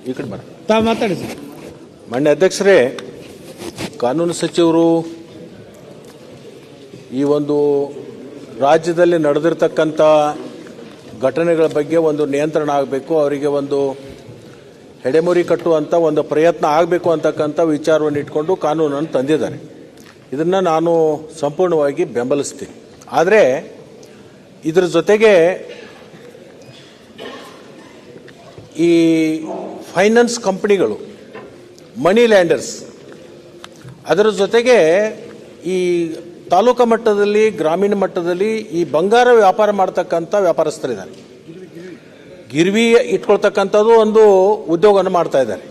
ಈ ಕಡೆ ಬರ ತಾವು ಮಾತಾಡಿ ಸರ್. ಮಾನ್ಯ ಅಧ್ಯಕ್ಷರೇ, ಕಾನೂನು ಸಚಿವರು ಈ ಒಂದು ರಾಜ್ಯದಲ್ಲಿ ನಡೆದಿರ್ತಕ್ಕಂಥ ಘಟನೆಗಳ ಬಗ್ಗೆ ಒಂದು ನಿಯಂತ್ರಣ ಆಗಬೇಕು, ಅವರಿಗೆ ಒಂದು ಹೆಡೆಮುರಿ ಕಟ್ಟುವಂಥ ಒಂದು ಪ್ರಯತ್ನ ಆಗಬೇಕು ಅಂತಕ್ಕಂಥ ವಿಚಾರವನ್ನು ಇಟ್ಕೊಂಡು ಕಾನೂನನ್ನು ತಂದಿದ್ದಾರೆ. ಇದನ್ನು ನಾನು ಸಂಪೂರ್ಣವಾಗಿ ಬೆಂಬಲಿಸ್ತೀನಿ. ಆದರೆ ಇದರ ಜೊತೆಗೆ ಈ ಫೈನಾನ್ಸ್ ಕಂಪನಿಗಳು, ಮನಿ ಲ್ಯಾಂಡರ್ಸ್, ಅದರ ಜೊತೆಗೆ ಈ ತಾಲೂಕು ಮಟ್ಟದಲ್ಲಿ, ಗ್ರಾಮೀಣ ಮಟ್ಟದಲ್ಲಿ ಈ ಬಂಗಾರ ವ್ಯಾಪಾರ ಮಾಡ್ತಕ್ಕಂಥ ವ್ಯಾಪಾರಸ್ಥರಿದ್ದಾರೆ. ಗಿರ್ವಿ ಇಟ್ಕೊಳ್ತಕ್ಕಂಥದ್ದು ಒಂದು ಉದ್ಯೋಗವನ್ನು ಮಾಡ್ತಾ ಇದ್ದಾರೆ.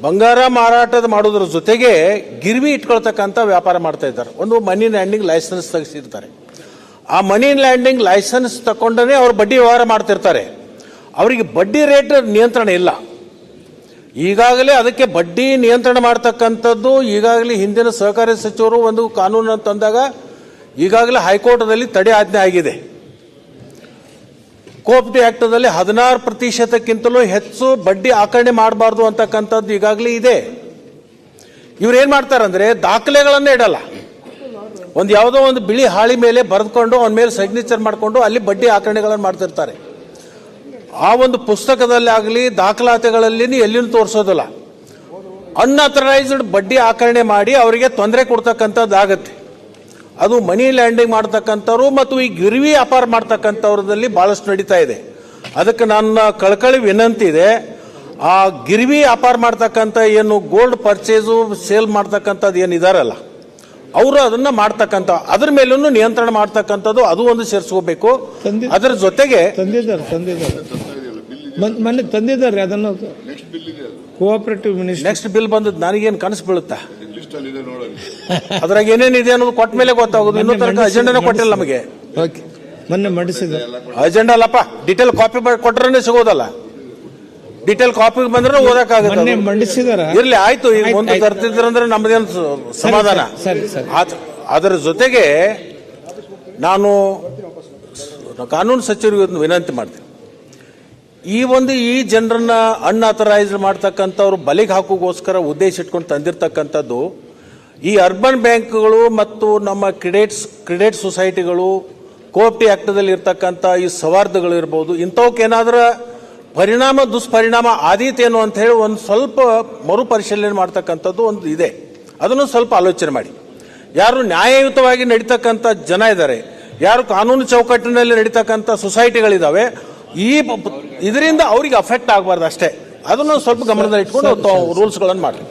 ಬಂಗಾರ ಮಾರಾಟದ ಮಾಡೋದ್ರ ಜೊತೆಗೆ ಗಿರ್ವಿ ಇಟ್ಕೊಳ್ತಕ್ಕಂಥ ವ್ಯಾಪಾರ ಮಾಡ್ತಾ ಇದ್ದಾರೆ. ಒಂದು ಮನಿ ಲ್ಯಾಂಡಿಂಗ್ ಲೈಸೆನ್ಸ್ ತೆಗೆಸಿರ್ತಾರೆ. ಆ ಮನಿ ಲ್ಯಾಂಡಿಂಗ್ ಲೈಸೆನ್ಸ್ ತಗೊಂಡೇ ಅವ್ರು ಬಡ್ಡಿ ವ್ಯವಹಾರ ಮಾಡ್ತಿರ್ತಾರೆ. ಅವರಿಗೆ ಬಡ್ಡಿ ರೇಟ್ ನಿಯಂತ್ರಣ ಇಲ್ಲ. ಈಗಾಗಲೇ ಅದಕ್ಕೆ ಬಡ್ಡಿ ನಿಯಂತ್ರಣ ಮಾಡ್ತಕ್ಕಂಥದ್ದು ಈಗಾಗಲೇ ಹಿಂದಿನ ಸಹಕಾರಿ ಸಚಿವರು ಒಂದು ಕಾನೂನನ್ನು ತಂದಾಗ ಈಗಾಗಲೇ ಹೈಕೋರ್ಟ್ದಲ್ಲಿ ತಡೆ ಆಜ್ಞೆ ಆಗಿದೆ. ಕೋಆಪ್ಟಿ ಆಕ್ಟ್ದಲ್ಲಿ 16%ಕ್ಕಿಂತಲೂ ಹೆಚ್ಚು ಬಡ್ಡಿ ಆಕರಣೆ ಮಾಡಬಾರ್ದು ಅಂತಕ್ಕಂಥದ್ದು ಈಗಾಗಲೇ ಇದೆ. ಇವ್ರು ಏನ್ ಮಾಡ್ತಾರಂದ್ರೆ ದಾಖಲೆಗಳನ್ನೇ ಇಡಲ್ಲ. ಒಂದು ಯಾವುದೋ ಒಂದು ಬಿಳಿ ಹಾಳಿ ಮೇಲೆ ಬರೆದುಕೊಂಡು ಅವನ ಮೇಲೆ ಸಿಗ್ನೇಚರ್ ಮಾಡಿಕೊಂಡು ಅಲ್ಲಿ ಬಡ್ಡಿ ಆಕರಣೆಗಳನ್ನು ಮಾಡ್ತಿರ್ತಾರೆ. ಆ ಒಂದು ಪುಸ್ತಕದಲ್ಲಿ ಆಗಲಿ ದಾಖಲಾತಿಗಳಲ್ಲಿ ಎಲ್ಲಿನೂ ತೋರಿಸೋದಿಲ್ಲ. ಅನ್ಅಥರೈಸ್ಡ್ ಬಡ್ಡಿ ಆಕರಣೆ ಮಾಡಿ ಅವರಿಗೆ ತೊಂದರೆ ಕೊಡ್ತಕ್ಕಂಥದ್ದಾಗತ್ತೆ. ಅದು ಮನಿ ಲ್ಯಾಂಡಿಂಗ್ ಮಾಡ್ತಕ್ಕಂಥವ್ರು ಮತ್ತು ಈ ಗಿರ್ವಿ ವ್ಯಾಪಾರ ಮಾಡ್ತಕ್ಕಂಥವ್ರದಲ್ಲಿ ಬಹಳಷ್ಟು ನಡೀತಾ ಇದೆ. ಅದಕ್ಕೆ ನನ್ನ ಕಳಕಳಿ ವಿನಂತಿ ಇದೆ, ಆ ಗಿರ್ವಿ ವ್ಯಾಪಾರ ಮಾಡ್ತಕ್ಕಂಥ ಏನು ಗೋಲ್ಡ್ ಪರ್ಚೇಸು ಸೇಲ್ ಮಾಡ್ತಕ್ಕಂಥದ್ದು ಏನಿದಾರಲ್ಲ ಅವರು ಅದನ್ನ ಮಾಡ್ತಕ್ಕಂಥ ಅದ್ರ ಮೇಲೂ ನಿಯಂತ್ರಣ ಮಾಡ್ತಕ್ಕಂಥದ್ದು ಅದು ಒಂದು ಸೇರಿಸ್ಕೋಬೇಕು. ಅದರ ಜೊತೆಗೆ ಮೊನ್ನೆ ತಂದಿದ್ದಾರೆ ಅದನ್ನು ಕೋಆಪರೇಟಿವ್ ಮಿನಿಸ್ಟರ್ ನೆಕ್ಸ್ಟ್ ಬಿಲ್ ಬಂದದ್ದು ನನಗೇನು ಕನಸು ಬೀಳುತ್ತಾ, ಅದ್ರಾಗ ಏನೇನಿದೆ ಅನ್ನೋದು ಕೊಟ್ಟ ಮೇಲೆ ಗೊತ್ತಾಗೋದು. ಇನ್ನೂ ತನಕ ಅಜೆಂಡಾನೇ ಕೊಟ್ಟಿಲ್ಲ ನಮಗೆ. ಮೊನ್ನೆ ಮಂಡಿಸಿದ ಅಜೆಂಡಾ ಅಲ್ಲಪ್ಪ, ಡಿಟೇಲ್ ಕಾಪಿ ಕೊಟ್ರೆ ಸಿಗೋದಲ್ಲ. ಡಿಟೇಲ್ ಕಾಪಿ ಬಂದ್ರೆ ಓದಕ್ಕಾಗುತ್ತೆ. ಮಂಡಿಸಿದಾರ ಇರ್ಲಿ, ಆಯ್ತು. ಈಗ ಮುಂದೆ ತರ್ತಿದ್ರಂದ್ರೆ ನಮ್ಮದೇನು ಸಮಾಧಾನ. ಅದರ ಜೊತೆಗೆ ನಾನು ಕಾನೂನು ಸಚಿವರಿಗೆ ವಿನಂತಿ ಮಾಡ್ತೀನಿ, ಈ ಜನರನ್ನ ಅನ್ಅಥರೈಸ್ ಮಾಡ್ತಕ್ಕಂಥವ್ರು ಬಲಿಗೆ ಹಾಕೋಗೋಸ್ಕರ ಉದ್ದೇಶ ಇಟ್ಕೊಂಡು ತಂದಿರತಕ್ಕಂಥದ್ದು ಈ ಅರ್ಬನ್ ಬ್ಯಾಂಕ್ಗಳು ಮತ್ತು ನಮ್ಮ ಕ್ರೆಡಿಟ್ ಸೊಸೈಟಿಗಳು, ಕೋಆಪ್ಟಿ ಆಕ್ಟ್ದಲ್ಲಿ ಇರ್ತಕ್ಕಂಥ ಈ ಸವಾರ್ಧಗಳು ಇರ್ಬೋದು, ಇಂಥವಕ್ಕೇನಾದ್ರೂ ದುಷ್ಪರಿಣಾಮ ಆದೀತೇನು ಅಂತ ಹೇಳಿ ಒಂದು ಸ್ವಲ್ಪ ಮರುಪರಿಶೀಲನೆ ಮಾಡ್ತಕ್ಕಂಥದ್ದು ಒಂದು ಇದೆ. ಅದನ್ನು ಸ್ವಲ್ಪ ಆಲೋಚನೆ ಮಾಡಿ. ಯಾರು ನ್ಯಾಯಯುತವಾಗಿ ನಡೀತಕ್ಕಂಥ ಜನ ಇದ್ದಾರೆ, ಯಾರು ಕಾನೂನು ಚೌಕಟ್ಟಿನಲ್ಲಿ ನಡೀತಕ್ಕಂಥ ಸೊಸೈಟಿಗಳಿದ್ದಾವೆ, ಇದರಿಂದ ಅವ್ರಿಗೆ ಅಫೆಕ್ಟ್ ಆಗಬಾರ್ದು ಅಷ್ಟೇ. ಅದನ್ನು ಸ್ವಲ್ಪ ಗಮನದಲ್ಲಿ ಇಟ್ಕೊಂಡು ರೂಲ್ಸ್ಗಳನ್ನು ಮಾಡಿ.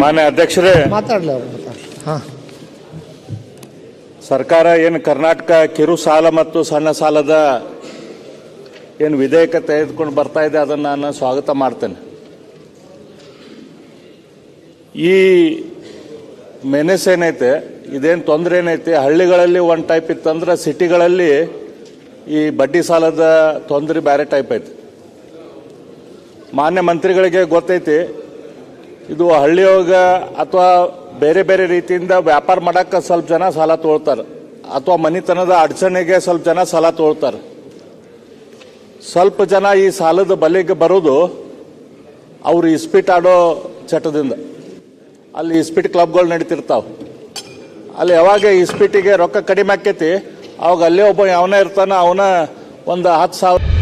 ಮಾನ್ಯ ಅಧ್ಯಕ್ಷರೇ, ಸರ್ಕಾರ ಏನು ಕರ್ನಾಟಕ ಕಿರು ಸಾಲ ಮತ್ತು ಸಣ್ಣ ಸಾಲದ ಏನು ವಿಧೇಯಕ ತೆಗೆದುಕೊಂಡು ಬರ್ತಾ ಇದೆ, ಅದನ್ನು ನಾನು ಸ್ವಾಗತ ಮಾಡ್ತೇನೆ. ಈ ಮೆನೆಸ್ ಏನೈತೆ, ಇದೇನು ತೊಂದರೆ ಏನೈತೆ, ಹಳ್ಳಿಗಳಲ್ಲಿ ಒಂದು ಟೈಪ್ ಇತ್ತಂದ್ರೆ ಸಿಟಿಗಳಲ್ಲಿ ಈ ಬಡ್ಡಿ ಸಾಲದ ತೊಂದರೆ ಬೇರೆ ಟೈಪ್ ಐತೆ. ಮಾನ್ಯ ಮಂತ್ರಿಗಳಿಗೆ ಗೊತ್ತೈತಿ, ಇದು ಹಳ್ಳಿಯೊಳಗ ಅಥವಾ ಬೇರೆ ಬೇರೆ ರೀತಿಯಿಂದ ವ್ಯಾಪಾರ ಮಾಡಕ್ಕೆ ಸ್ವಲ್ಪ ಜನ ಸಾಲ ತೊಗೊಳ್ತಾರೆ, ಅಥವಾ ಮನಿತನದ ಅಡಚಣೆಗೆ ಸ್ವಲ್ಪ ಜನ ಸಾಲ ತೊಗೊಳ್ತಾರೆ. ಸ್ವಲ್ಪ ಜನ ಈ ಸಾಲದ ಬಲೆಗೆ ಬರೋದು ಅವರು ಇಸ್ಪೀಟ್ ಆಡೋ ಚಟದಿಂದ. ಅಲ್ಲಿ ಇಸ್ಪೀಟ್ ಕ್ಲಬ್ಗಳು ನಡೀತಿರ್ತಾವೆ. ಅಲ್ಲಿ ಯಾವಾಗ ಇಸ್ಪೀಟಿಗೆ ರೊಕ್ಕ ಕಡಿಮೆ ಆಕೈತಿ, ಅವಾಗ ಅಲ್ಲೇ ಒಬ್ಬ ಅವನೇ ಇರ್ತಾನೆ, ಅವನ ಒಂದು 10,000